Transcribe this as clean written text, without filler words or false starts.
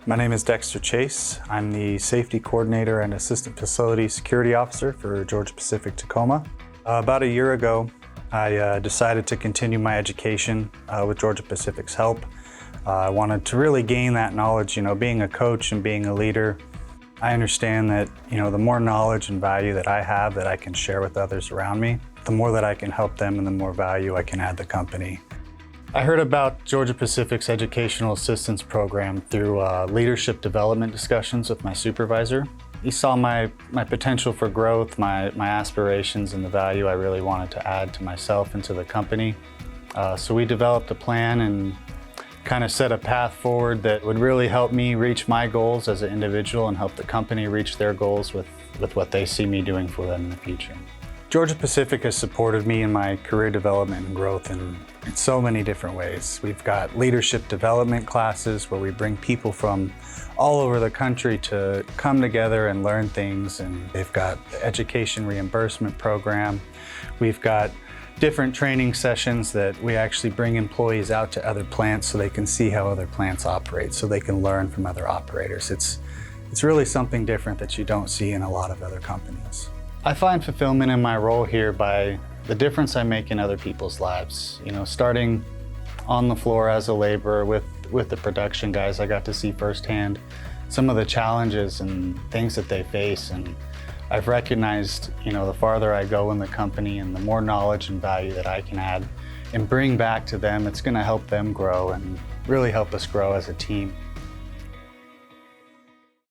My name is Dexter Chase. I'm the Safety Coordinator and Assistant Facility Security Officer for Georgia-Pacific Tacoma. About a year ago, I decided to continue my education with Georgia-Pacific's help. I wanted to really gain that knowledge, being a coach and being a leader. I understand that, the more knowledge and value that I have that I can share with others around me, the more that I can help them and the more value I can add the company. I heard about Georgia-Pacific's Educational Assistance Program through leadership development discussions with my supervisor. He saw my potential for growth, my aspirations, and the value I really wanted to add to myself and to the company. So we developed a plan and kind of set a path forward that would really help me reach my goals as an individual and help the company reach their goals with what they see me doing for them in the future. Georgia-Pacific has supported me in my career development and growth in so many different ways. We've got leadership development classes where we bring people from all over the country to come together and learn things, and they've got the education reimbursement program. We've got different training sessions that we actually bring employees out to other plants so they can see how other plants operate, so they can learn from other operators. It's really something different that you don't see in a lot of other companies. I find fulfillment in my role here by the difference I make in other people's lives. Starting on the floor as a laborer with the production guys, I got to see firsthand some of the challenges and things that they face, and I've recognized, the farther I go in the company and the more knowledge and value that I can add and bring back to them, it's going to help them grow and really help us grow as a team.